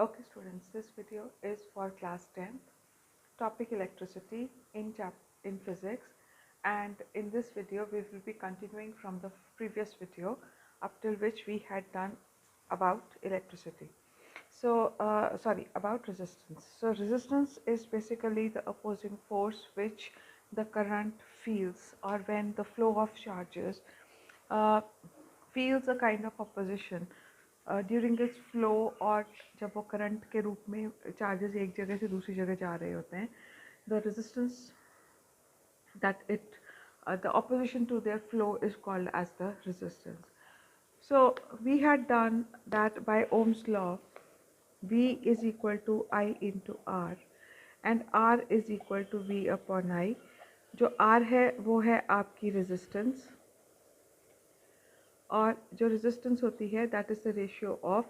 Okay students, this video is for class 10th, topic electricity in physics, and in this video we will be continuing from the previous video up till which we had done about electricity. So about resistance. So resistance is basically the opposing force which the current feels, or when the flow of charges uh, feels a kind of opposition during its flow, और जब वो current के रूप में charges एक जगह से दूसरी जगह जा रहे होते हैं, the resistance that it the opposition to their flow is called as the resistance. So we had done that by Ohm's law, V is equal to I into R and R is equal to V upon I. जो R है वो है आपकी resistance, और जो resistance होती है that is the ratio of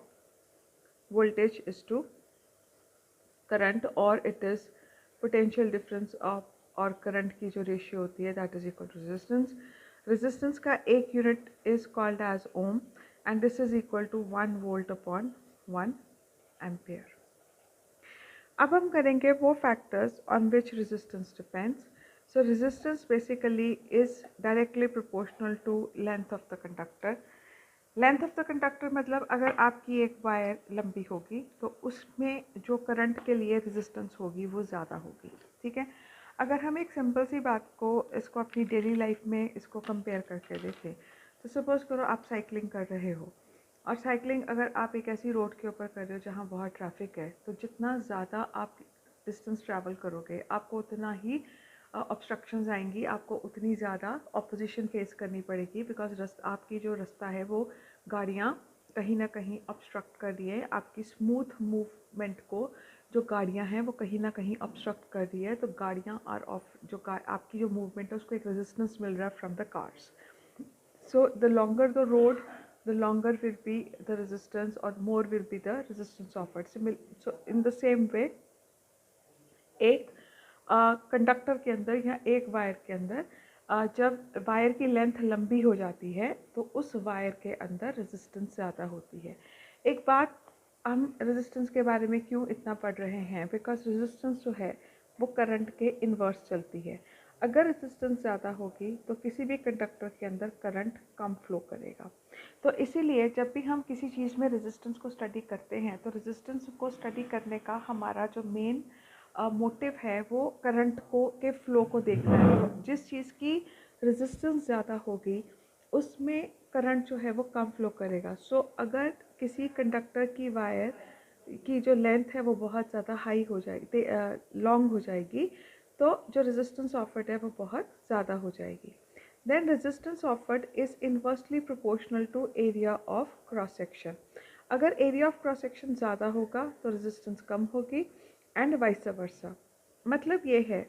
voltage is to current, और it is potential difference of और करंट की जो रेशियो होती है that is equal to resistance. Resistance का एक unit is called as ohm and this is equal to 1 volt upon 1 ampere. अब हम करेंगे वो factors on which resistance depends. So resistance basically is directly proportional to length of the conductor. Length of the conductor मतलब अगर आपकी एक wire लंबी होगी तो उसमें जो करंट के लिए रेजिस्टेंस होगी वो ज़्यादा होगी. ठीक है, अगर हम एक सिंपल सी बात को इसको अपनी डेली लाइफ में इसको कंपेयर करके देखें तो सपोज़ करो आप साइकिलिंग कर रहे हो, और साइकिलिंग अगर आप एक ऐसी रोड के ऊपर कर रहे हो जहाँ बहुत ट्रैफिक है, तो जितना ज़्यादा आप डिस्टेंस ट्रैवल करोगे आपको उतना ही ऑब्स्ट्रक्शंस आएंगी, आपको उतनी ज़्यादा ऑपोजिशन फेस करनी पड़ेगी, बिकॉज आपकी जो रास्ता है वो गाड़ियाँ कहीं ना कहीं ऑब्स्ट्रक्ट कर रही है, आपकी स्मूथ मूवमेंट को जो गाड़ियाँ हैं वो कहीं ना कहीं ऑब्स्ट्रक्ट कर रही है. तो गाड़ियाँ और आपकी जो मूवमेंट है उसको एक रेजिस्टेंस मिल रहा है from the cars. So the longer the road, the longer will be the resistance or more will be the resistance offered. So in the same way, एक कंडक्टर के अंदर या एक वायर के अंदर जब वायर की लेंथ लंबी हो जाती है तो उस वायर के अंदर रेजिस्टेंस ज़्यादा होती है. एक बात, हम रेजिस्टेंस के बारे में क्यों इतना पढ़ रहे हैं, बिकॉज रेजिस्टेंस जो है वो करंट के इन्वर्स चलती है. अगर रेजिस्टेंस ज़्यादा होगी तो किसी भी कंडक्टर के अंदर करंट कम फ्लो करेगा. तो इसीलिए जब भी हम किसी चीज़ में रेजिस्टेंस को स्टडी करते हैं तो रेजिस्टेंस को स्टडी करने का हमारा जो मेन मोटिव है वो करंट को के फ्लो को देखना है. जिस चीज़ की रेजिस्टेंस ज़्यादा होगी उसमें करंट जो है वो कम फ्लो करेगा. सो अगर किसी कंडक्टर की वायर की जो लेंथ है वो बहुत ज़्यादा हाई हो जाएगी, लॉन्ग हो जाएगी, तो जो रेजिस्टेंस ऑफर्ड है वो बहुत ज़्यादा हो जाएगी. Then resistance offered is inversely proportional to area of cross section. अगर एरिया ऑफ क्रॉस सेक्शन ज़्यादा होगा तो रेजिस्टेंस कम होगी, एंड वाइस वर्सा. मतलब ये है,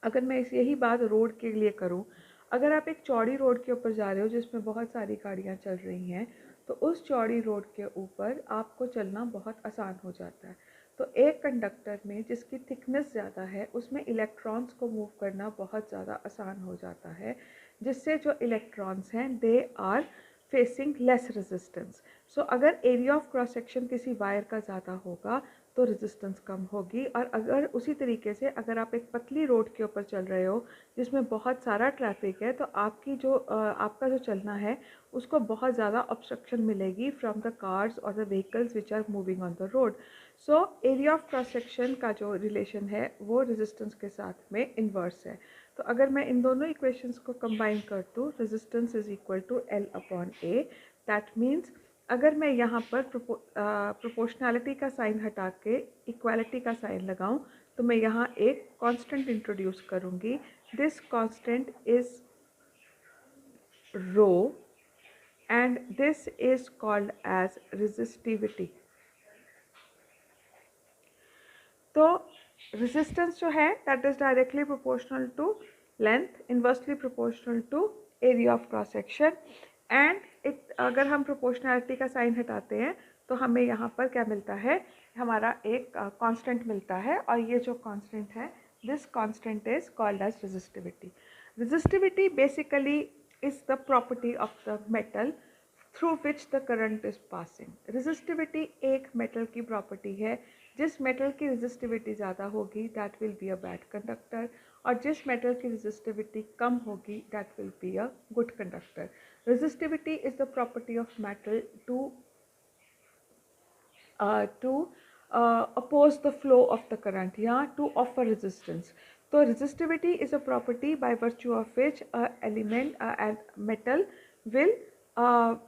अगर मैं यही बात रोड के लिए करूं, अगर आप एक चौड़ी रोड के ऊपर जा रहे हो जिसमें बहुत सारी गाड़ियां चल रही हैं, तो उस चौड़ी रोड के ऊपर आपको चलना बहुत आसान हो जाता है. तो एक कंडक्टर में जिसकी थिकनेस ज़्यादा है उसमें इलेक्ट्रॉन्स को मूव करना बहुत ज़्यादा आसान हो जाता है, जिससे जो इलेक्ट्रॉन्स हैं they are facing less resistance. So अगर एरिया ऑफ क्रॉस सेक्शन किसी वायर का ज़्यादा होगा तो रेजिस्टेंस कम होगी. और अगर उसी तरीके से अगर आप एक पतली रोड के ऊपर चल रहे हो जिसमें बहुत सारा ट्रैफिक है, तो आपका जो चलना है उसको बहुत ज़्यादा ऑब्स्ट्रक्शन मिलेगी फ्रॉम द कार्स और the vehicles which are moving on the road. So area of cross section का जो रिलेशन है वो रेजिस्टेंस के साथ में इन्वर्स है. तो अगर मैं इन दोनों इक्वेशंस को कंबाइन कर दूँ, resistance is equal to L upon A. That means अगर मैं यहाँ पर प्रोपोर्शनैलिटी का साइन हटा के इक्वालिटी का साइन लगाऊं तो मैं यहाँ एक कांस्टेंट इंट्रोड्यूस करूँगी. This constant is rho and this is called as resistivity. तो रेजिस्टेंस जो है that is directly proportional to length, inversely proportional to area of cross section, and अगर हम प्रोपोर्शनैलिटी का साइन हटाते हैं तो हमें यहाँ पर क्या मिलता है, हमारा एक कांस्टेंट मिलता है, और ये जो कांस्टेंट है this constant is called as resistivity. Resistivity basically is the property of the metal through which the current is passing. Resistivity एक मेटल की प्रॉपर्टी है, जिस मेटल की रेजिस्टिविटी ज़्यादा होगी that will be a bad conductor, और जिस metal की रेजिस्टिविटी कम होगी that will be a good conductor. Resistivity is the property of metal to oppose the flow of the current, या to offer resistance. तो resistivity is a property by virtue of which a metal will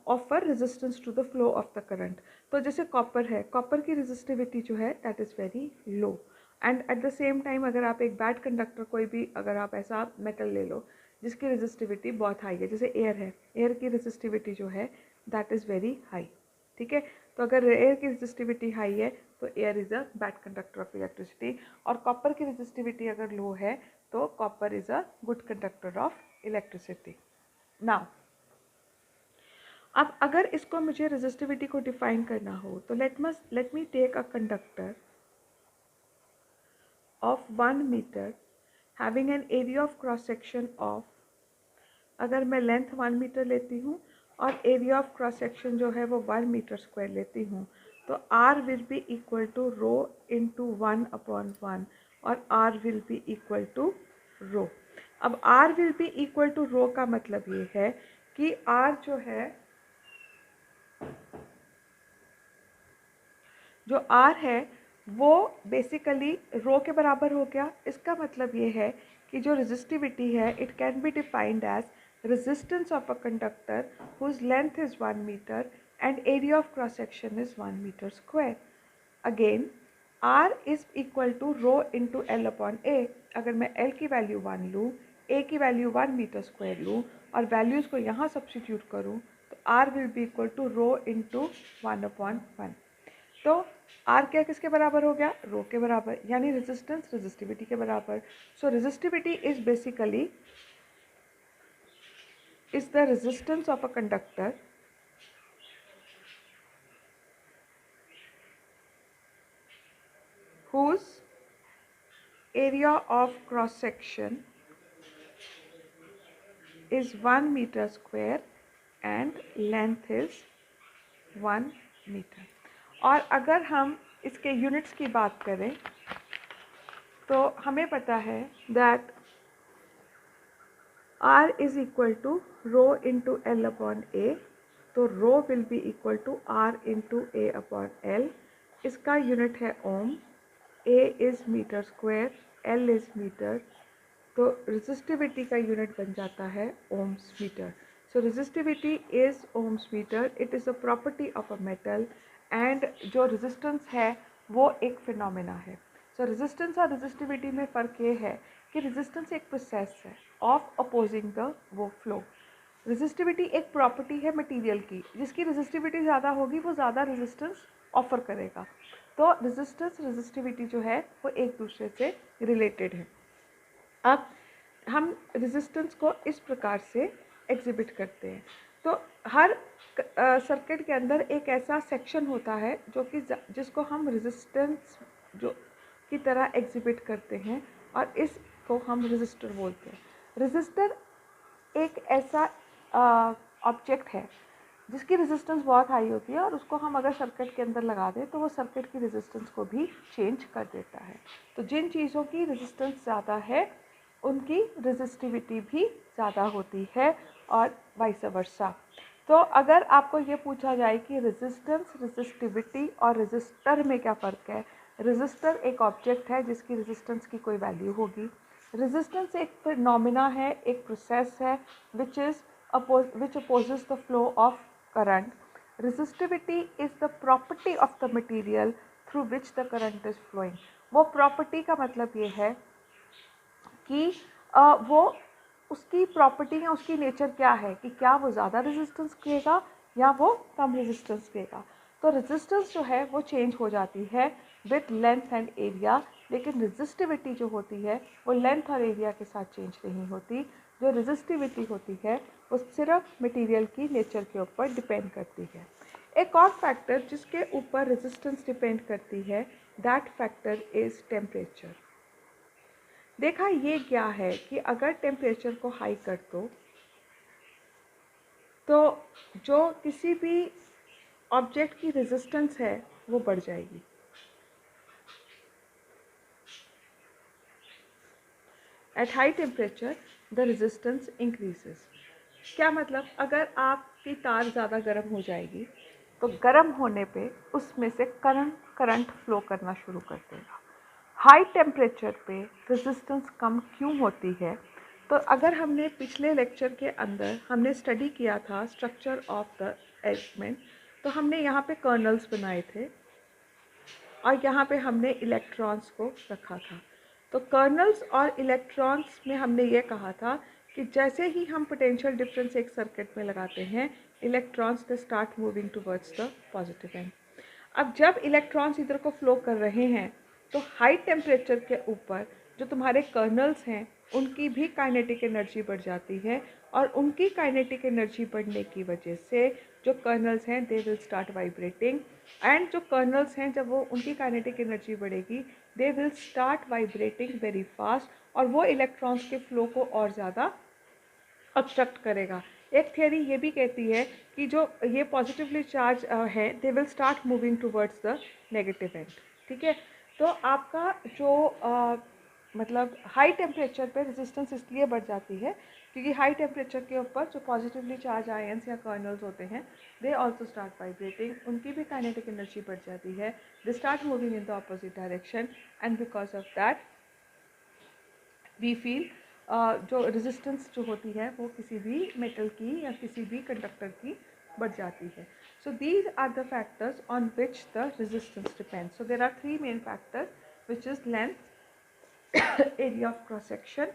offer resistance to the flow of the current. तो जैसे copper है, copper की resistivity जो है that is very low, and at the same time अगर आप एक bad conductor कोई भी अगर आप ऐसा मेटल ले लो जिसकी रेजिस्टिविटी बहुत हाई है, जैसे एयर है, एयर की रेजिस्टिविटी जो है दैट इज़ वेरी हाई, ठीक है। तो अगर एयर की रेजिस्टिविटी हाई है तो air is a bad conductor of electricity, और कॉपर की रेजिस्टिविटी अगर लो है तो copper is a good conductor of electricity. Now अब अगर इसको मुझे रेजिस्टिविटी को डिफाइन करना हो तो let me take a conductor of 1 meter having an area of cross section of, अगर मैं लेंथ 1 मीटर लेती हूँ और एरिया ऑफ क्रॉस सेक्शन जो है वो 1 मीटर स्क्वायर लेती हूँ, तो R will be equal to rho into 1/1 और R will be equal to rho. अब R will be equal to rho का मतलब ये है कि R जो है, जो R है वो बेसिकली रो के बराबर हो गया। इसका मतलब ये है कि जो रेजिस्टिविटी है it can be defined as resistance of a conductor whose length is 1 meter and area of cross section is 1 meter square. Again, R is equal to rho into L upon A. अगर मैं L की value 1 लूँ, A की value 1 metre square लूँ और values को यहाँ substitute करूँ तो R will be equal to rho into 1/1. तो R क्या किसके बराबर हो गया, रो के बराबर, यानी रेजिस्टेंस रेजिस्टिविटी के बराबर। So resistivity is basically is the resistance of a conductor whose area of cross section is 1 meter square and length is 1 meter. और अगर हम इसके यूनिट्स की बात करें तो हमें पता है that R is equal to rho into L upon A, तो rho will be equal to R into A upon L। इसका यूनिट है ohm, A is metre square, L is metre, तो रेजिस्टिविटी का यूनिट बन जाता है ohms metre. So resistivity is ohms metre, it is a property of a metal, and जो resistance है वो एक फिनोमेना है। सो रेजिस्टेंस और रेजिस्टिविटी में फ़र्क ये है कि रेजिस्टेंस एक प्रोसेस है ऑफ अपोजिंग द वो फ्लो। रेजिस्टिविटी एक प्रॉपर्टी है मटेरियल की, जिसकी रेजिस्टिविटी ज़्यादा होगी वो ज़्यादा रेजिस्टेंस ऑफर करेगा। तो रेजिस्टेंस रेजिस्टिविटी जो है वो एक दूसरे से रिलेटेड है। अब हम रेजिस्टेंस को इस प्रकार से एग्जिबिट करते हैं। तो हर सर्किट के अंदर एक ऐसा सेक्शन होता है जो कि जिसको हम रेजिस्टेंस जो की तरह एग्जिबिट करते हैं और इसको हम रेजिस्टर बोलते हैं। रेजिस्टर एक ऐसा ऑब्जेक्ट है जिसकी रेजिस्टेंस बहुत हाई होती है और उसको हम अगर सर्किट के अंदर लगा दें तो वो सर्किट की रेजिस्टेंस को भी चेंज कर देता है। तो जिन चीज़ों की रेजिस्टेंस ज़्यादा है उनकी रेजिस्टिविटी भी ज़्यादा होती है और वाइस वर्सा। तो अगर आपको ये पूछा जाए कि रेजिस्टेंस, रेजिस्टिविटी और रेजिस्टर में क्या फ़र्क है, रेजिस्टर एक ऑब्जेक्ट है जिसकी रेजिस्टेंस की कोई वैल्यू होगी। रेजिस्टेंस एक फिनोमेना है, एक प्रोसेस है which opposes the flow of current. Resistivity is the property of the material through which the current is flowing. वो प्रॉपर्टी का मतलब ये है कि वो उसकी प्रॉपर्टी या उसकी नेचर क्या है कि क्या वो ज़्यादा रेजिस्टेंस देगा या वो कम रेजिस्टेंस देगा। तो रेजिस्टेंस जो है वो चेंज हो जाती है विथ लेंथ एंड एरिया, लेकिन रेजिस्टिविटी जो होती है वो लेंथ और एरिया के साथ चेंज नहीं होती। जो रेजिस्टिविटी होती है वो सिर्फ मटेरियल की नेचर के ऊपर डिपेंड करती है। एक और फैक्टर जिसके ऊपर रेजिस्टेंस डिपेंड करती है दैट फैक्टर इज़ टेम्परेचर। देखा ये क्या है कि अगर टेम्परेचर को हाई कर दो तो जो किसी भी ऑब्जेक्ट की रेजिस्टेंस है वो बढ़ जाएगी। At high temperature the resistance increases. क्या मतलब, अगर आपकी तार ज़्यादा गर्म हो जाएगी तो गर्म होने पे उसमें से करंट फ्लो करना शुरू कर देगा। हाई टेम्परेचर पे रेजिस्टेंस कम क्यों होती है? तो अगर हमने पिछले लेक्चर के अंदर हमने स्टडी किया था स्ट्रक्चर ऑफ द एलिमेंट, तो हमने यहाँ पे कर्नल्स बनाए थे और यहाँ पे हमने इलेक्ट्रॉन्स को रखा था। तो कर्नल्स और इलेक्ट्रॉन्स में हमने ये कहा था कि जैसे ही हम पोटेंशियल डिफरेंस एक सर्किट में लगाते हैं, electrons they start moving towards the positive and. अब जब इलेक्ट्रॉन्स इधर को फ्लो कर रहे हैं तो हाई टेम्परेचर के ऊपर जो तुम्हारे कर्नल्स हैं उनकी भी काइनेटिक एनर्जी बढ़ जाती है, और उनकी काइनेटिक एनर्जी बढ़ने की वजह से जो कर्नल्स हैं they will start vibrating, and जो कर्नल्स हैं जब वो उनकी काइनेटिक एनर्जी बढ़ेगी they will start vibrating very fast, और वो इलेक्ट्रॉन्स के फ्लो को और ज़्यादा ऑब्स्ट्रक्ट करेगा। एक थियरी ये भी कहती है कि जो ये पॉजिटिवली चार्ज है they will start moving towards the negative and. ठीक है, तो आपका जो मतलब हाई टेम्परेचर पे रेजिस्टेंस इसलिए बढ़ जाती है क्योंकि हाई टेम्परेचर के ऊपर जो पॉजिटिवली चार्ज आयंस या कर्नल्स होते हैं दे ऑल्सो स्टार्ट वाइब्रेटिंग, उनकी भी काइनेटिक एनर्जी बढ़ जाती है, they start moving in the opposite direction, and because of that we feel जो रेजिस्टेंस जो होती है वो किसी भी मेटल की या किसी भी कंडक्टर की बढ़ जाती है। So these are the factors on which the resistance depends. So there are three main factor which is length, area of cross section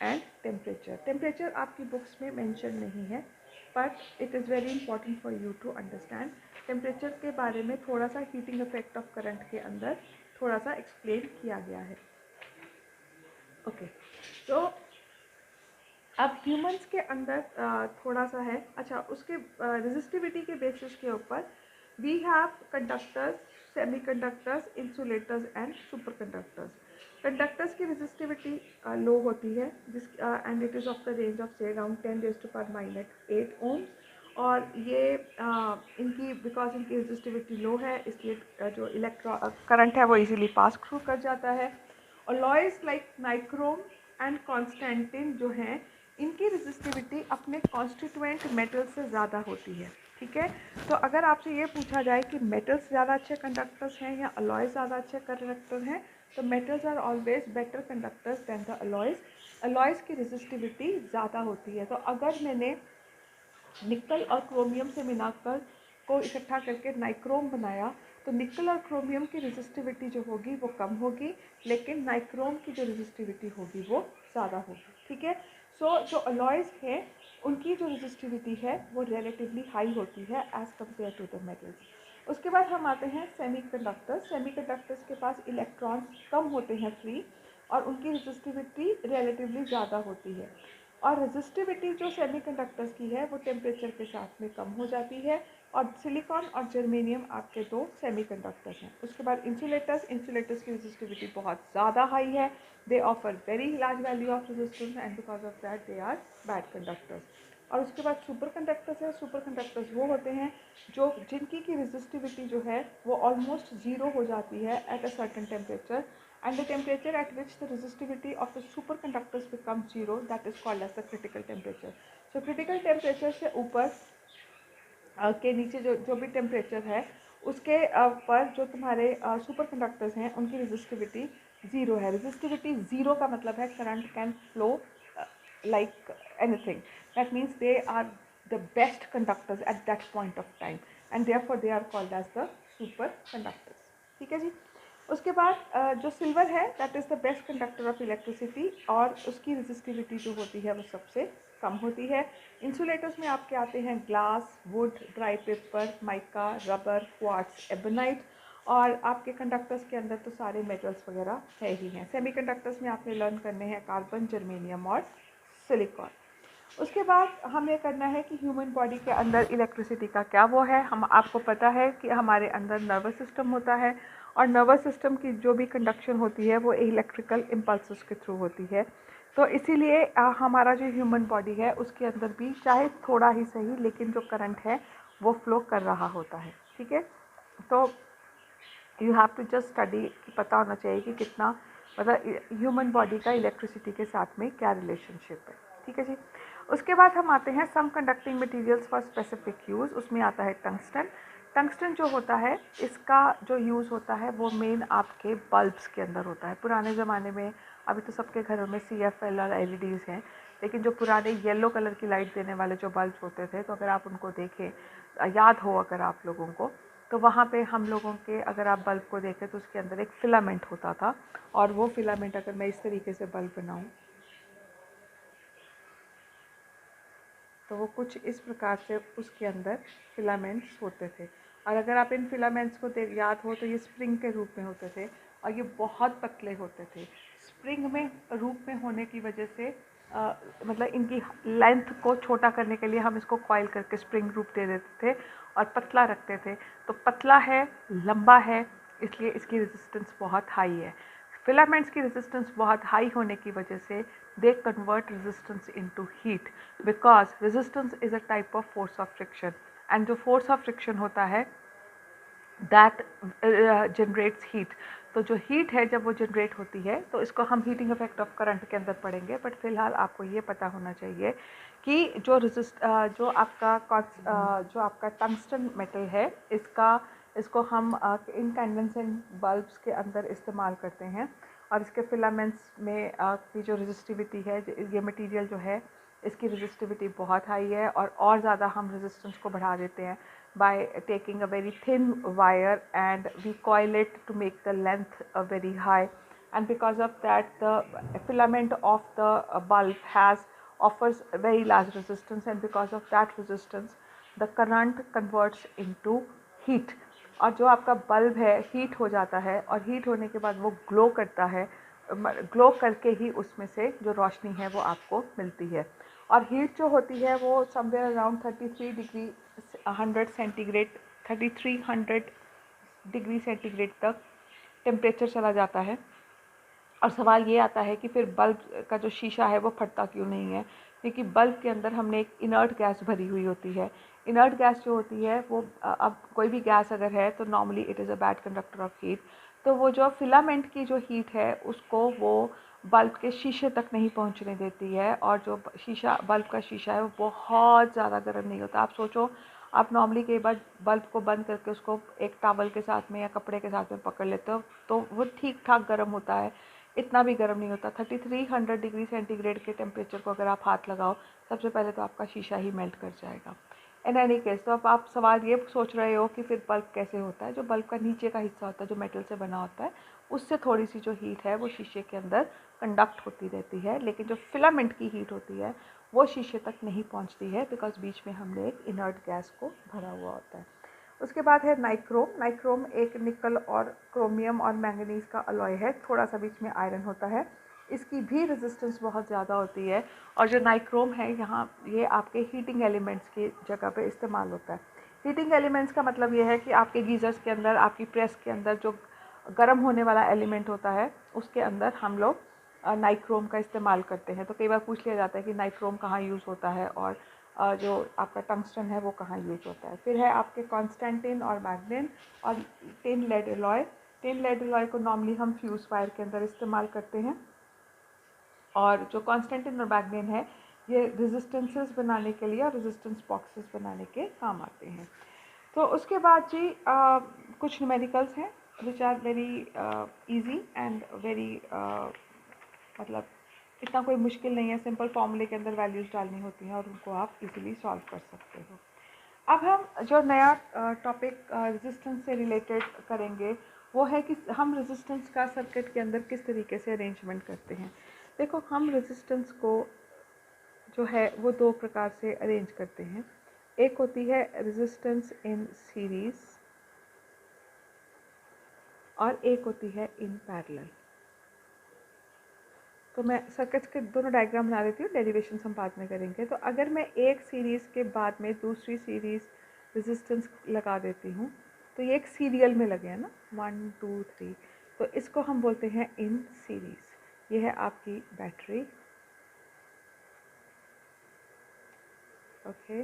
and temperature. Temperature आपकी बुक्स में मेंशन नहीं है, but it is very important for you to understand. Temperature के बारे में थोड़ा सा heating effect of current के अंदर थोड़ा सा एक्सप्लेन किया गया है। ओके, तो अब ह्यूमंस के अंदर थोड़ा सा है। अच्छा, उसके रेजिस्टिविटी के बेसिस के ऊपर we have conductors, semiconductors, insulators and super conductors. Conductors की रेजिस्टिविटी लो होती है जिस and it is of the range of से अराउंड 10⁻⁸ ओम्स, और ये इनकी बिकॉज इनकी रेजिस्टिविटी लो है इसलिए जो करंट है वो इजीली पास थ्रू कर जाता है। Alloys like nichrome and constantan जो हैं इनकी रेजिस्टिविटी अपने कॉन्स्टिट्यूएंट मेटल से ज़्यादा होती है। ठीक है, तो अगर आपसे ये पूछा जाए कि मेटल्स ज़्यादा अच्छे कंडक्टर्स हैं या अलॉयज ज़्यादा अच्छे कंडक्टर हैं, तो metals are always better conductors than the alloys. Alloys की रेजिस्टिविटी ज़्यादा होती है। तो अगर मैंने निकल और क्रोमियम से मिलाकर को इकट्ठा करके नाइक्रोम बनाया तो निकल और क्रोमियम की रेजिस्टिविटी जो होगी वो कम होगी, लेकिन नाइक्रोम की जो रेजिस्टिविटी होगी वो ज़्यादा होगी। ठीक है, सो जो अलॉयज हैं उनकी जो रेजिस्टिविटी है वो रिलेटिवली हाई होती है as compare to the metals. उसके बाद हम आते हैं सेमीकंडक्टर्स। सेमीकंडक्टर्स के पास इलेक्ट्रॉन्स कम होते हैं फ्री, और उनकी रेजिस्टिविटी रिलेटिवली ज़्यादा होती है, और रेजिस्टिविटी जो सेमीकंडक्टर्स की है वो टेम्परेचर के साथ में कम हो जाती है। और सिलिकॉन और जर्मेनियम आपके दो सेमीकंडक्टर्स हैं। उसके बाद इंसुलेटर्स की रेजिस्टिविटी बहुत ज़्यादा हाई है, they offer very large value of resistance and because of that they are bad conductors. और उसके बाद सुपर कंडक्टर्स है। सुपर कंडक्टर्स वो होते हैं जो जिनकी की रेजिस्टिविटी जो है वो ऑलमोस्ट ज़ीरो हो जाती है at a certain temperature, and the temperature at which the resistivity of the superconductors becomes zero, that is called as the critical temperature. So critical temperature से ऊपर के नीचे जो भी टेम्परेचर है उसके पर जो तुम्हारे सुपर कंडक्टर्स हैं उनकी रेजिस्टिविटी ज़ीरो है। रेजिस्टिविटी ज़ीरो का मतलब है current can flow like anything, that means they are the best conductors at that point of time, and therefore they are called as the super conductors. ठीक है जी। उसके बाद जो सिल्वर है that is the best conductor of electricity, और उसकी resistivity जो होती है वो सबसे कम होती है। इंसुलेटर्स में आपके आते हैं glass, would, dry paper, mica, rubber, quartz, ebonite, और आपके कंडक्टर्स के अंदर तो सारे मेटल्स वगैरह है ही हैं। सेमीकंडक्टर्स में आपने लर्न करने हैं कार्बन, जर्मेनियम और सिलिकॉन। उसके बाद हमें करना है कि ह्यूमन बॉडी के अंदर इलेक्ट्रिसिटी का क्या वो है। हम आपको पता है कि हमारे अंदर नर्वस सिस्टम होता है, और नर्वस सिस्टम की जो भी कंडक्शन होती है वो इलेक्ट्रिकल इम्पल्सेस के थ्रू होती है। तो इसीलिए हमारा जो ह्यूमन बॉडी है उसके अंदर भी चाहे थोड़ा ही सही लेकिन जो करंट है वो फ्लो कर रहा होता है, ठीक है। तो you have to just study, पता होना चाहिए कि कितना मतलब ह्यूमन बॉडी का इलेक्ट्रिसिटी के साथ में क्या रिलेशनशिप है, ठीक है जी। उसके बाद हम आते हैं some conducting materials for specific use. उसमें आता है टंगस्टन। टंगस्टन जो होता है इसका जो यूज़ होता है वो मेन आपके बल्ब्स के अंदर होता है। पुराने ज़माने में, अभी तो सबके घरों में CFL और LEDs हैं, लेकिन जो पुराने येलो कलर की लाइट देने वाले जो बल्ब्स होते थे, तो अगर आप उनको देखें, याद हो अगर आप लोगों को, तो वहाँ पे हम लोगों के अगर आप बल्ब को देखें तो उसके अंदर एक फिलामेंट होता था, और वो फिलामेंट अगर मैं इस तरीके से बल्ब बनाऊँ तो वो कुछ इस प्रकार से उसके अंदर फिलामेंट्स होते थे। और अगर आप इन फिलामेंट्स को याद हो तो ये स्प्रिंग के रूप में होते थे और ये बहुत पतले होते थे। स्प्रिंग में रूप में होने की वजह से मतलब इनकी लेंथ को छोटा करने के लिए हम इसको कॉइल करके स्प्रिंग रूप दे देते थे और पतला रखते थे। तो पतला है, लंबा है, इसलिए इसकी रेजिस्टेंस बहुत हाई है। फिलामेंट्स की रेजिस्टेंस बहुत हाई होने की वजह से they convert resistance into heat because resistance is a type of force of friction, and जो force of friction होता है that generates heat। तो जो हीट है जब वो जनरेट होती है तो इसको हम हीटिंग इफेक्ट ऑफ करंट के अंदर पढ़ेंगे, बट फिलहाल आपको ये पता होना चाहिए कि जो आपका टंगस्टन मेटल है इसको हम इनकैंडेसेंट बल्ब्स के अंदर इस्तेमाल करते हैं, और इसके फिलामेंट्स में की जो रेजिस्टिविटी है, ये मटेरियल जो है इसकी रेजिस्टिविटी बहुत हाई है, और ज़्यादा हम रेजिस्टेंस को बढ़ा देते हैं by taking a very thin wire and we coil it to make the length very high, and because of that the filament of the bulb offers very large resistance, and because of that resistance the current converts into heat। और जो आपका bulb है heat हो जाता है, और heat होने के बाद वो ग्लो करता है, ग्लो करके ही उसमें से जो रोशनी है वो आपको मिलती है। और हीट जो होती है वो somewhere around 33 degree 100 centigrade 3300 degree centigrade तक टेम्परेचर चला जाता है। और सवाल ये आता है कि फिर बल्ब का जो शीशा है वो फटता क्यों नहीं है, क्योंकि बल्ब के अंदर हमने एक इनर्ट गैस भरी हुई होती है। इनर्ट गैस जो होती है वो अब कोई भी गैस अगर है तो normally it is a bad conductor of heat. तो वो जो फिलामेंट की जो हीट है उसको वो बल्ब के शीशे तक नहीं पहुंचने देती है, और जो बल्ब का शीशा है वो बहुत ज़्यादा गर्म नहीं होता। आप सोचो, आप नॉर्मली कई बार बल्ब को बंद करके उसको एक टॉवल के साथ में या कपड़े के साथ में पकड़ लेते हो तो वो ठीक ठाक गर्म होता है, इतना भी गर्म नहीं होता। 3300 डिग्री सेंटीग्रेड के टेम्परेचर को अगर आप हाथ लगाओ सबसे पहले तो आपका शीशा ही मेल्ट कर जाएगा। इन एनी केस, तो अब आप सवाल ये सोच रहे हो कि फिर बल्ब कैसे होता है। जो बल्ब का नीचे का हिस्सा होता है जो मेटल से बना होता है उससे थोड़ी सी जो हीट है वो शीशे के अंदर कंडक्ट होती रहती है, लेकिन जो फिलामेंट की हीट होती है वो शीशे तक नहीं पहुंचती है, बिकॉज बीच में हमने एक इनर्ट गैस को भरा हुआ होता है। उसके बाद है नाइक्रोम। नाइक्रोम एक निकल और क्रोमियम और मैंगनीज का अलॉय है, थोड़ा सा बीच में आयरन होता है। इसकी भी रेजिस्टेंस बहुत ज़्यादा होती है, और जो नाइक्रोम है यहाँ ये आपके हीटिंग एलिमेंट्स की जगह पे इस्तेमाल होता है। हीटिंग एलिमेंट्स का मतलब ये है कि आपके गीज़र्स के अंदर, आपकी प्रेस के अंदर जो गर्म होने वाला एलिमेंट होता है उसके अंदर हम लोग नाइक्रोम का इस्तेमाल करते हैं। तो कई बार पूछ लिया जाता है कि नाइक्रोम कहाँ यूज़ होता है और जो आपका टंगस्टन है वो कहाँ यूज होता है। फिर है आपके कॉन्स्टेंटिन और मैग्नीन और tin lead alloy. Tin lead alloy को नॉर्मली हम फ्यूज़ वायर के अंदर इस्तेमाल करते हैं, और जो कॉन्स्टेंटिन और मैग्नीन है ये रेजिस्टेंसेस बनाने के लिए और रेजिस्टेंस बॉक्सेस बनाने के काम आते हैं। तो उसके बाद जी कुछ न्यूमेरिकल्स हैं which are very easy and very मतलब इतना कोई मुश्किल नहीं है, सिंपल फॉर्मूले के अंदर वैल्यूज़ डालनी होती हैं और उनको आप इजीली सॉल्व कर सकते हो। अब हम जो नया टॉपिक रेजिस्टेंस से रिलेटेड करेंगे वो है कि हम रेजिस्टेंस का सर्किट के अंदर किस तरीके से अरेंजमेंट करते हैं। देखो, हम रेजिस्टेंस को जो है वो दो प्रकार से अरेंज करते हैं। एक होती है रेजिस्टेंस इन सीरीज़ और एक होती है इन पैरेलल। तो मैं सर्किट्स के दोनों डायग्राम बना देती हूँ, डेरिवेशन हम बाद में करेंगे। तो अगर मैं एक सीरीज़ के बाद में दूसरी सीरीज़ रेजिस्टेंस लगा देती हूँ तो ये एक सीरियल में लगे हैं ना, 1 2 3, तो इसको हम बोलते हैं इन सीरीज़। ये है आपकी बैटरी ओके।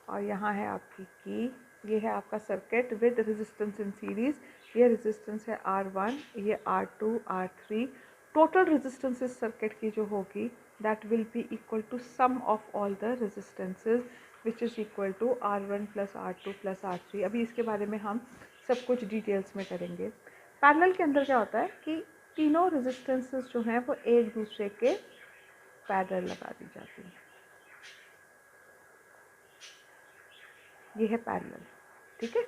और यहाँ है आपकी की, ये है आपका circuit with resistance in series. ये रेजिस्टेंस है R1, ये R2, R3। टोटल रेजिस्टेंस इस सर्किट की जो होगी that will be equal to sum of all the resistances which is equal to R1 plus R2 plus R3। अभी इसके बारे में हम सब कुछ डिटेल्स में करेंगे। पैरेलल के अंदर क्या होता है कि तीनों रेजिस्टेंसेज जो हैं वो एक दूसरे के पैरेलल लगा दी जाती हैं। ये है पैरेलल, ठीक है।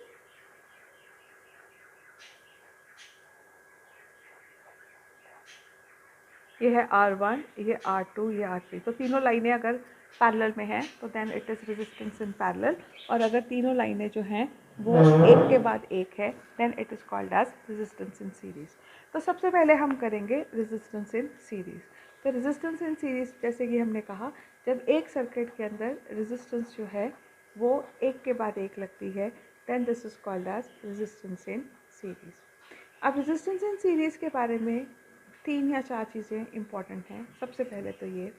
ये है R1, ये R2, ये R3। तो तीनों लाइनें अगर पैरेलल में हैं तो then it is resistance in parallel. और अगर तीनों लाइनें जो हैं वो एक के बाद एक है then it is called as resistance in series. तो सबसे पहले हम करेंगे रेजिस्टेंस इन सीरीज़। तो रेजिस्टेंस इन सीरीज़ जैसे कि हमने कहा, जब एक सर्किट के अंदर रेजिस्टेंस जो है वो एक के बाद एक लगती है then this is called as resistance in series. अब रेजिस्टेंस इन सीरीज़ के बारे में 3 या 4 चीज़ें इम्पॉर्टेंट हैं। सबसे पहले तो ये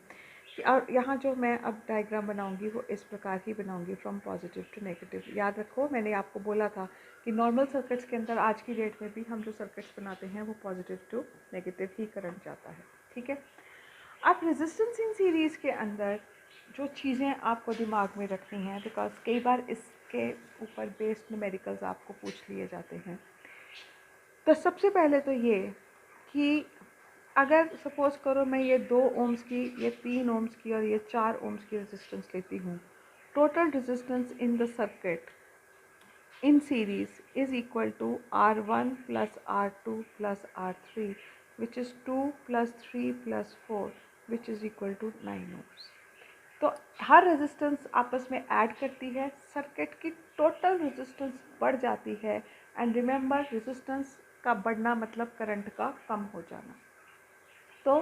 कि और यहाँ जो मैं अब डायग्राम बनाऊँगी वो इस प्रकार ही बनाऊँगी फ्रॉम पॉजिटिव टू नेगेटिव। याद रखो मैंने आपको बोला था कि नॉर्मल सर्किट्स के अंदर आज की डेट में भी हम जो सर्किट्स बनाते हैं वो पॉजिटिव टू नेगेटिव ही करंट जाता है, ठीक है। अब रेजिस्टेंस इन सीरीज़ के अंदर जो चीज़ें आपको दिमाग में रखनी हैं, बिकॉज कई बार इसके ऊपर बेस्ड न्यूमेरिकल्स आपको पूछ लिए जाते हैं। तो सबसे पहले तो ये कि अगर सपोज़ करो मैं ये 2 ओम्स की, ये 3 ओम्स की और ये 4 ओम्स की रेजिस्टेंस लेती हूँ, total resistance in the circuit in series is equal to R1 plus R2 plus R3 which is 2 plus 3 plus 4 which is equal to 9 ohms। तो हर रेजिस्टेंस आपस में ऐड करती है, सर्किट की टोटल रेजिस्टेंस बढ़ जाती है। एंड रिमेंबर रेजिस्टेंस का बढ़ना मतलब करंट का कम हो जाना। तो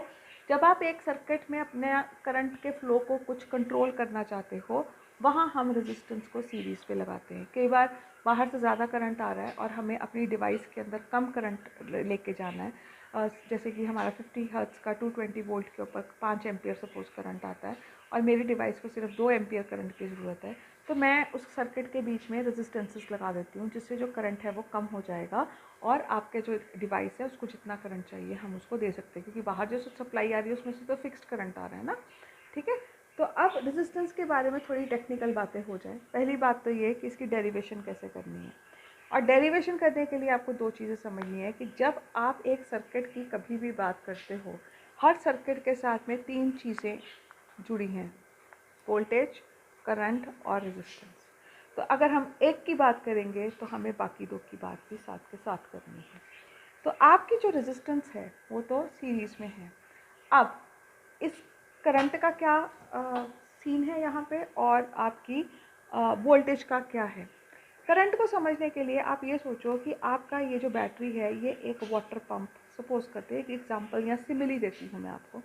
जब आप एक सर्किट में अपने करंट के फ्लो को कुछ कंट्रोल करना चाहते हो, वहाँ हम रेजिस्टेंस को सीरीज़ पे लगाते हैं। कई बार बाहर से ज़्यादा करंट आ रहा है और हमें अपनी डिवाइस के अंदर कम करंट लेके जाना है, जैसे कि हमारा 50 हर्ट्ज़ का 220 वोल्ट के ऊपर 5 एम्पियर सपोज करंट आता है और मेरी डिवाइस को सिर्फ 2 एम्पियर करंट की ज़रूरत है, तो मैं उस सर्किट के बीच में रेजिस्टेंसेस लगा देती हूँ जिससे जो करंट है वो कम हो जाएगा और आपके जो डिवाइस है उसको जितना करंट चाहिए हम उसको दे सकते हैं, क्योंकि बाहर जो सप्लाई आ रही है उसमें से तो फिक्स्ड करंट आ रहा है ना, ठीक है। तो अब रेजिस्टेंस के बारे में थोड़ी टेक्निकल बातें हो जाए। पहली बात तो ये कि इसकी डेरिवेशन कैसे करनी है, और डेरिवेशन करने के लिए आपको 2 चीज़ें समझनी है कि जब आप एक सर्किट की कभी भी बात करते हो, हर सर्किट के साथ में 3 चीज़ें जुड़ी हैं, वोल्टेज, करंट और रेजिस्टेंस। तो अगर हम एक की बात करेंगे तो हमें बाकी 2 की बात भी साथ के साथ करनी है। तो आपकी जो रेजिस्टेंस है वो तो सीरीज़ में है। अब इस करंट का क्या सीन है यहाँ पे और आपकी वोल्टेज का क्या है। करंट को समझने के लिए आप ये सोचो कि आपका ये जो बैटरी है ये एक वाटर पंप, सपोज करते हैं, एक एग्जांपल या सिमिली देती हूँ मैं आपको।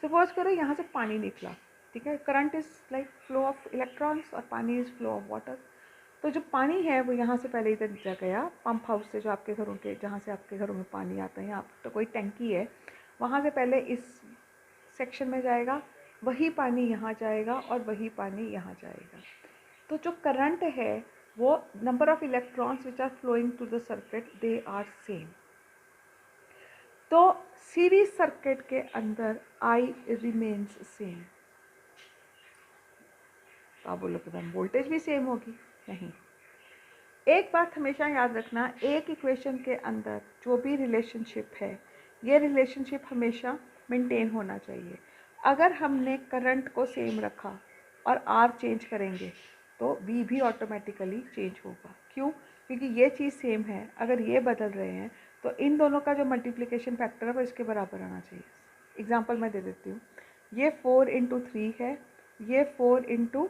सपोज करो यहाँ से पानी निकला, ठीक है। Current is like flow of electrons और पानी इज़ फ्लो ऑफ वाटर। तो जो पानी है वो यहाँ से पहले इधर गया पंप हाउस से, जो आपके घरों के, जहाँ से आपके घरों में पानी आता है, आप तो कोई टंकी है, वहाँ से पहले इस सेक्शन में जाएगा, वही पानी यहाँ जाएगा और वही पानी यहाँ जाएगा। तो जो करंट है वो number of electrons which are flowing to the circuit they are same. तो सीरीज सर्किट के अंदर आई रिमेन्स सेम। तो आप बोलोगे मैम वोल्टेज भी सेम होगी? नहीं। एक बात हमेशा याद रखना, एक इक्वेशन के अंदर जो भी रिलेशनशिप है ये रिलेशनशिप हमेशा मेंटेन होना चाहिए। अगर हमने करंट को सेम रखा और आर चेंज करेंगे तो वी भी ऑटोमेटिकली चेंज होगा। क्यों? क्योंकि ये चीज़ सेम है, अगर ये बदल रहे हैं तो इन दोनों का जो मल्टीप्लिकेशन फैक्टर है वो इसके बराबर आना चाहिए। एग्जांपल मैं दे देती हूँ, ये 4 इंटू 3 है, ये 4 इंटू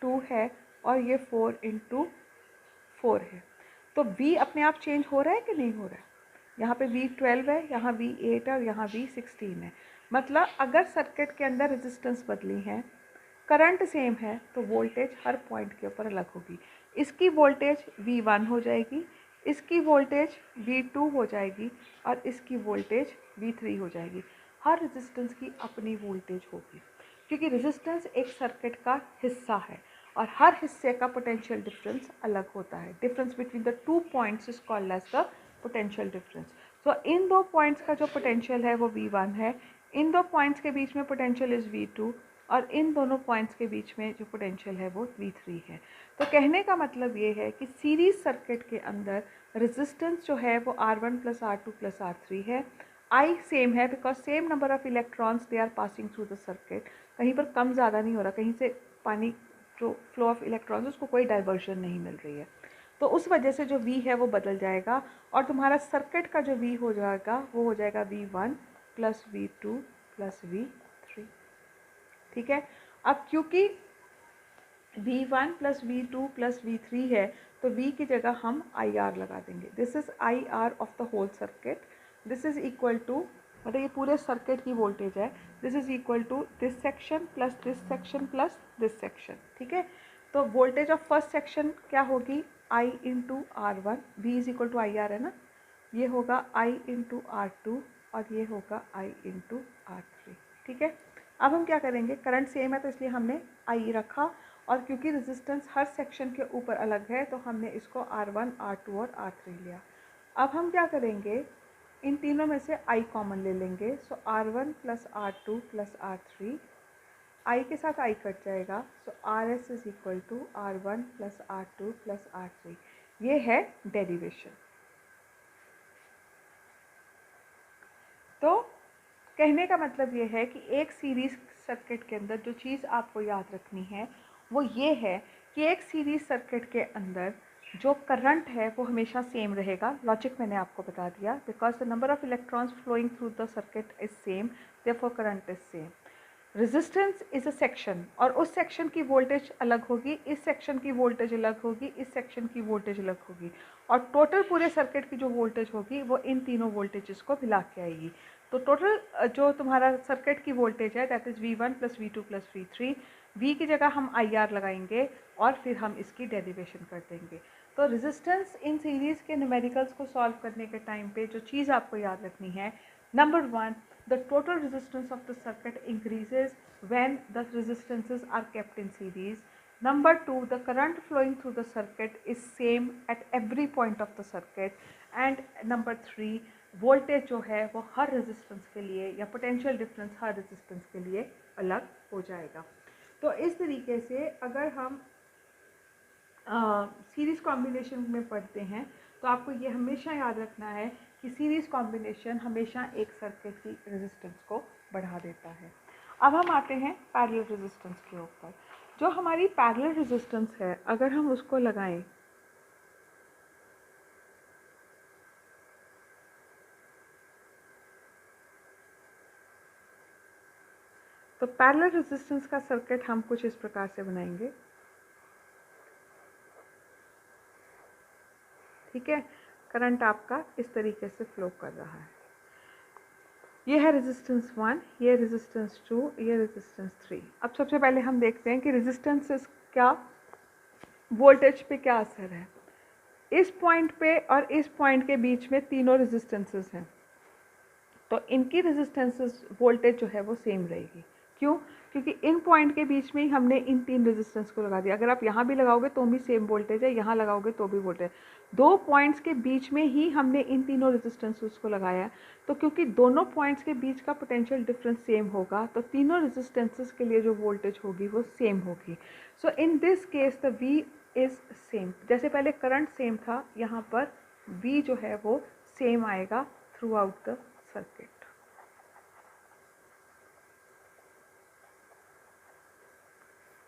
2 है और ये 4 इंटू 4 है। तो v अपने आप चेंज हो रहा है कि नहीं हो रहा है? यहाँ पे v 12 है, यहाँ v 8 है और यहाँ v 16 है। मतलब अगर सर्किट के अंदर रेजिस्टेंस बदली है, करंट सेम है, तो वोल्टेज हर पॉइंट के ऊपर अलग होगी। इसकी वोल्टेज v1 हो जाएगी, इसकी वोल्टेज v2 हो जाएगी और इसकी वोल्टेज v3 हो जाएगी। हर रेजिस्टेंस की अपनी वोल्टेज होगी, क्योंकि रेजिस्टेंस एक सर्किट का हिस्सा है और हर हिस्से का पोटेंशियल डिफरेंस अलग होता है. Difference between the 2 points is called as the potential difference. So in 2 points का जो पोटेंशियल है वो V1 है, इन 2 पॉइंट्स के बीच में पोटेंशियल इज V2 और इन दोनों पॉइंट्स के बीच में जो पोटेंशियल है वो V3 है. तो कहने का मतलब ये है कि सीरीज सर्किट के अंदर रेजिस्टेंस जो है वो R1 + R2 + R3 है. I सेम है because same number of electrons they are passing through the circuit. कहीं पर कम ज़्यादा नहीं हो रहा, कहीं से पानी जो फ्लो ऑफ इलेक्ट्रॉन्स उसको कोई डाइवर्जन नहीं मिल रही है. तो उस वजह से जो V है वो बदल जाएगा और तुम्हारा सर्किट का जो V हो जाएगा वो हो जाएगा V1 + V2 + V3. ठीक है. अब क्योंकि V1 + V2 + V3 है तो V की जगह हम IR लगा देंगे. This is IR of the whole circuit. This is equal to, मतलब ये पूरे सर्किट की वोल्टेज है. This is equal to this section plus this section plus this section. ठीक है. तो वोल्टेज ऑफ फर्स्ट सेक्शन क्या होगी I × R1. V is equal to IR है ना. ये होगा I × R2 और ये होगा I × R3. ठीक है. अब हम क्या करेंगे, करंट सेम है तो इसलिए हमने I रखा और क्योंकि रेजिस्टेंस हर सेक्शन के ऊपर अलग है तो हमने इसको R1, R2 और R3 लिया. अब हम क्या करेंगे, इन तीनों में से I कॉमन ले लेंगे. सो R1 + R2 + R3, I के साथ I कट जाएगा. So RS is equal to R1 + R2 + R3. ये है डेरिवेशन. तो कहने का मतलब ये है कि एक सीरीज़ सर्किट के अंदर जो चीज़ आपको याद रखनी है वो ये है कि एक सीरीज़ सर्किट के अंदर जो करंट है वो हमेशा सेम रहेगा. लॉजिक मैंने आपको बता दिया. Because the number of electrons flowing through the circuit is same, therefore current is same. Resistance is a section और उस सेक्शन की वोल्टेज अलग होगी, इस सेक्शन की वोल्टेज अलग होगी, इस सेक्शन की वोल्टेज अलग होगी और टोटल पूरे सर्किट की जो वोल्टेज होगी वो इन तीनों वोल्टेजेस को मिला के आएगी. तो टोटल जो तुम्हारा सर्किट की वोल्टेज है that is V1 + V2 + V3. V की जगह हम IR लगाएंगे और फिर हम इसकी डेरिवेशन कर देंगे. तो रेजिस्टेंस इन सीरीज़ के न्यूमेरिकल्स को सॉल्व करने के टाइम पे जो चीज़ आपको याद रखनी है, number 1, the total resistance of the circuit increases when the resistances are kept in series. Number 2, the current flowing through the circuit is same at every point of the circuit. And number 3, voltage जो है वो हर resistance के लिए या potential difference हर resistance के लिए अलग हो जाएगा. तो इस तरीके से अगर हम सीरीज़ कॉम्बिनेशन में पढ़ते हैं तो आपको ये हमेशा याद रखना है कि सीरीज़ कॉम्बिनेशन हमेशा एक सर्किट की रेजिस्टेंस को बढ़ा देता है. अब हम आते हैं पैरेलल रेजिस्टेंस के ऊपर. जो हमारी पैरेलल रेजिस्टेंस है अगर हम उसको लगाएं तो पैरेलल रेजिस्टेंस का सर्किट हम कुछ इस प्रकार से बनाएंगे. ठीक है. करंट आपका इस तरीके से फ्लो कर रहा है. ये है रेजिस्टेंस 1, ये रेजिस्टेंस 2, ये रेजिस्टेंस 3. अब सबसे पहले हम देखते हैं कि रेजिस्टेंस क्या वोल्टेज पे क्या असर है. इस पॉइंट पे और इस पॉइंट के बीच में तीनों रेजिस्टेंसेस हैं तो इनकी रेजिस्टेंसेस वोल्टेज जो है वो सेम रहेगी. क्यों? क्योंकि इन पॉइंट के बीच में ही हमने इन तीन रेजिस्टेंस को लगा दिया. अगर आप यहाँ भी लगाओगे तो भी सेम वोल्टेज है, यहाँ लगाओगे तो भी वोल्टेज. 2 पॉइंट्स के बीच में ही हमने इन तीनों रेजिस्टेंसेस को लगाया. तो क्योंकि दोनों पॉइंट्स के बीच का पोटेंशियल डिफरेंस सेम होगा तो तीनों रेजिस्टेंसेस के लिए जो वोल्टेज होगी वो सेम होगी. So in this case the V is same. जैसे पहले करंट सेम था, यहाँ पर V जो है वो सेम आएगा थ्रू आउट द सर्किट.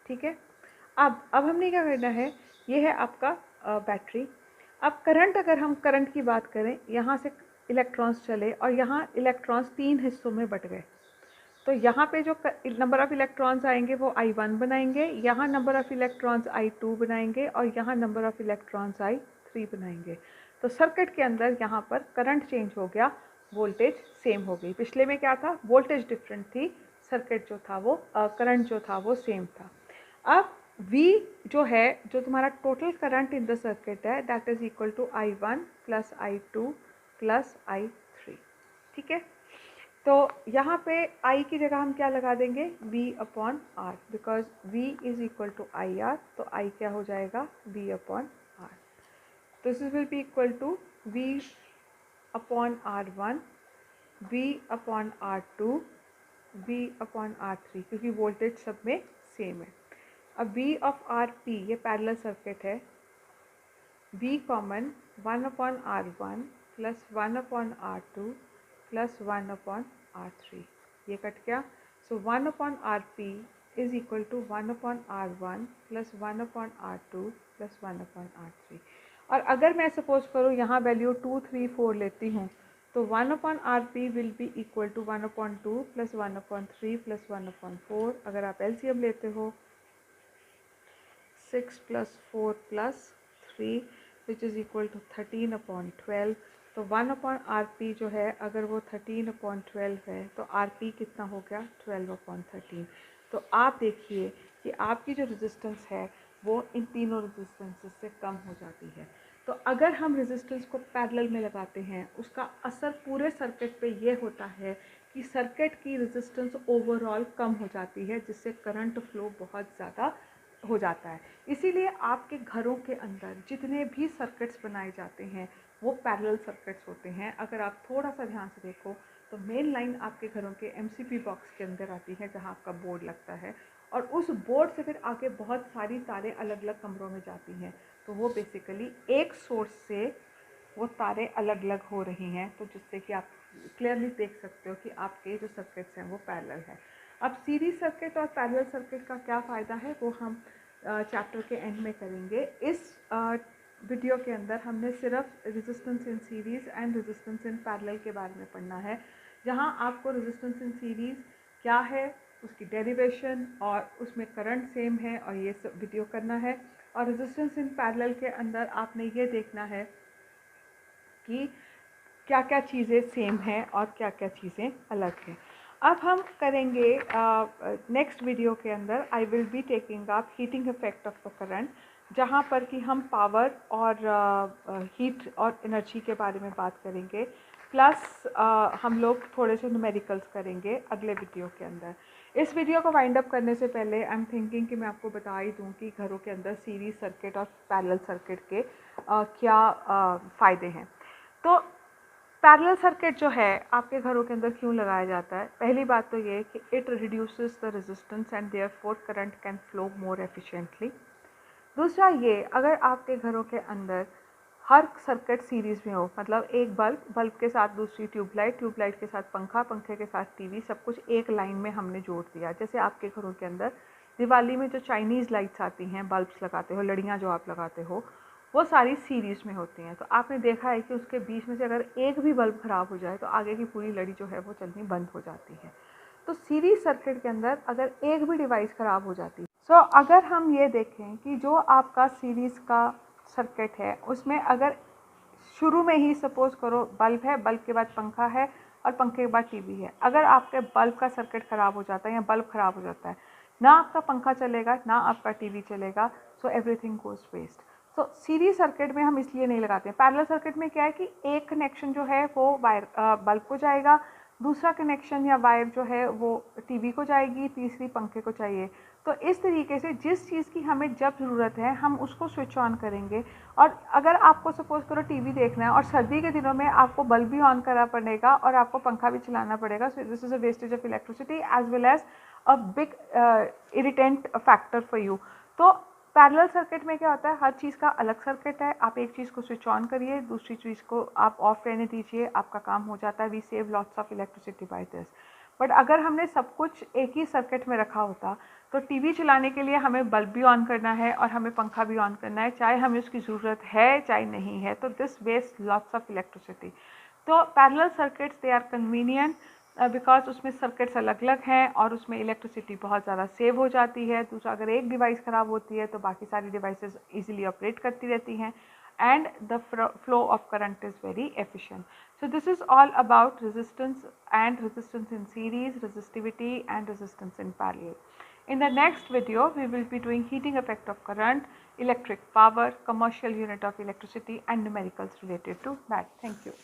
ठीक है. अब हमने क्या करना है, ये है आपका बैटरी. अब करंट, अगर हम करंट की बात करें, यहाँ से इलेक्ट्रॉन्स चले और यहाँ इलेक्ट्रॉन्स 3 हिस्सों में बट गए. तो यहाँ पे जो नंबर ऑफ़ इलेक्ट्रॉन्स आएंगे वो I1 बनाएंगे, यहाँ नंबर ऑफ़ इलेक्ट्रॉन्स I2 बनाएंगे और यहाँ नंबर ऑफ़ इलेक्ट्रॉन्स I3 बनाएंगे. तो सर्किट के अंदर यहाँ पर करंट चेंज हो गया, वोल्टेज सेम हो गई. पिछले में क्या था, वोल्टेज डिफरेंट थी, सर्किट जो था वो करंट जो था वो सेम था. अब V जो है, जो तुम्हारा total current in the circuit है, that is equal to I1 + I2 + I3. ठीक है. तो यहाँ पे I की जगह हम क्या लगा देंगे, V upon R, because V is equal to I R, तो I क्या हो जाएगा, V अपॉन R. तो this will be equal to V upon R1, V upon R2, V upon R3, क्योंकि वोल्टेज सब में सेम है. अब V ऑफ RP ये पैरेलल सर्किट है, V common 1 upon R1 plus 1 upon R2 plus 1 upon R3, ये cut गया. So 1 upon RP is equal to 1 upon R1 plus 1 upon R2 plus 1 upon R3. और अगर मैं suppose करूँ यहाँ value 2, 3, 4 लेती हूँ, तो 1 upon RP will be equal to 1 upon 2 plus 1 upon 3 plus 1 upon 4. अगर आप LCM लेते हो 6 plus 4 plus 3 which is equal to 13 upon 12. तो 1 अपॉन RP जो है, अगर वो 13 अपॉन 12 है, तो RP कितना हो गया, 12 अपॉन 13. तो आप देखिए कि आपकी जो रेजिस्टेंस है वो इन तीनों रेजिस्टेंसेस से कम हो जाती है. तो अगर हम रेजिस्टेंस को पैरेलल में लगाते हैं, उसका असर पूरे सर्किट पे ये होता है कि सर्किट की रेजिस्टेंस ओवरऑल कम हो जाती है, जिससे करंट फ्लो बहुत ज़्यादा हो जाता है. इसीलिए आपके घरों के अंदर जितने भी सर्किट्स बनाए जाते हैं वो पैरेलल सर्किट्स होते हैं. अगर आप थोड़ा सा ध्यान से देखो तो मेन लाइन आपके घरों के MCB बॉक्स के अंदर आती है, जहां आपका बोर्ड लगता है, और उस बोर्ड से फिर आगे बहुत सारी तारें अलग अलग कमरों में जाती हैं. तो वो बेसिकली एक सोर्स से वो तारें अलग अलग हो रही हैं, तो जिससे कि आप क्लियरली देख सकते हो कि आपके जो सर्किट्स हैं वो पैरेलल है. अब सीरीज सर्किट और पैरेलल सर्किट का क्या फ़ायदा है वो हम चैप्टर के एंड में करेंगे. इस वीडियो के अंदर हमने सिर्फ resistance in series and resistance in parallel के बारे में पढ़ना है, जहां आपको रेजिस्टेंस इन सीरीज़ क्या है, उसकी डेरिवेशन और उसमें करंट सेम है, और ये सब वीडियो करना है. और रेजिस्टेंस इन पैरेलल के अंदर आपने ये देखना है कि क्या क्या चीज़ें सेम हैं और क्या क्या चीज़ें अलग हैं. अब हम करेंगे नेक्स्ट वीडियो के अंदर I will be taking up heating effect of the current, जहाँ पर कि हम पावर और हीट और एनर्जी के बारे में बात करेंगे, प्लस हम लोग थोड़े से न्यूमेरिकल्स करेंगे अगले वीडियो के अंदर. इस वीडियो को वाइंड अप करने से पहले आई एम थिंकिंग कि मैं आपको बता ही दूँ कि घरों के अंदर सीरीज सर्किट और पैरेलल सर्किट के क्या फ़ायदे हैं. तो पैरेलल सर्किट जो है आपके घरों के अंदर क्यों लगाया जाता है? पहली बात तो ये कि it reduces the resistance and therefore current can flow more efficiently. दूसरा ये, अगर आपके घरों के अंदर हर सर्किट सीरीज़ में हो, मतलब एक बल्ब के साथ दूसरी ट्यूबलाइट के साथ पंखा, पंखे के साथ टीवी, सब कुछ एक लाइन में हमने जोड़ दिया. जैसे आपके घरों के अंदर दिवाली में जो चाइनीज़ लाइट्स आती हैं, बल्ब्स लगाते हो, लड़ियाँ जो आप लगाते हो, वो सारी सीरीज़ में होती हैं. तो आपने देखा है कि उसके बीच में से अगर एक भी बल्ब ख़राब हो जाए तो आगे की पूरी लड़ी जो है वो चलनी बंद हो जाती है. तो सीरीज़ सर्किट के अंदर अगर एक भी डिवाइस ख़राब हो जाती है, सो अगर हम ये देखें कि जो आपका सीरीज़ का सर्किट है उसमें अगर शुरू में ही सपोज़ करो बल्ब है, बल्ब के बाद पंखा है और पंखे के बाद टीवी है, अगर आपके बल्ब का सर्किट ख़राब हो जाता है या बल्ब ख़राब हो जाता है, ना आपका पंखा चलेगा ना आपका टीवी चलेगा. So everything goes waste. तो सीरीज सर्किट में हम इसलिए नहीं लगाते हैं. पैरेलल सर्किट में क्या है कि एक कनेक्शन जो है वो वायर बल्ब को जाएगा, दूसरा कनेक्शन या वायर जो है वो टीवी को जाएगी, तीसरी पंखे को चाहिए. तो इस तरीके से जिस चीज़ की हमें जब ज़रूरत है हम उसको स्विच ऑन करेंगे. और अगर आपको सपोज़ करो टीवी देखना है और सर्दी के दिनों में आपको बल्ब भी ऑन करना पड़ेगा और आपको पंखा भी चलाना पड़ेगा, so this is a wastage of electricity as well as a big irritant factor for you. तो पैरेलल सर्किट में क्या होता है, हर चीज़ का अलग सर्किट है. आप एक चीज़ को स्विच ऑन करिए, दूसरी चीज़ को आप ऑफ रहने दीजिए, आपका काम हो जाता है. We save lots of electricity by this. But अगर हमने सब कुछ एक ही सर्किट में रखा होता तो टीवी चलाने के लिए हमें बल्ब भी ऑन करना है और हमें पंखा भी ऑन करना है, चाहे हमें उसकी ज़रूरत है चाहे नहीं है. तो this waste lots of electricity. तो parallel circuits they are convenient because उसमें सर्किट्स अलग अलग हैं और उसमें इलेक्ट्रिसिटी बहुत ज़्यादा सेव हो जाती है. दूसरा, अगर एक डिवाइस ख़राब होती है तो बाकी सारी डिवाइसेस इजीली ऑपरेट करती रहती हैं, and the flow of current is very efficient. So this is all about resistance and resistance in series, resistivity and resistance in parallel. In the next video, we will be doing heating effect of current, electric power, commercial unit of electricity and numericals related to that. Thank you.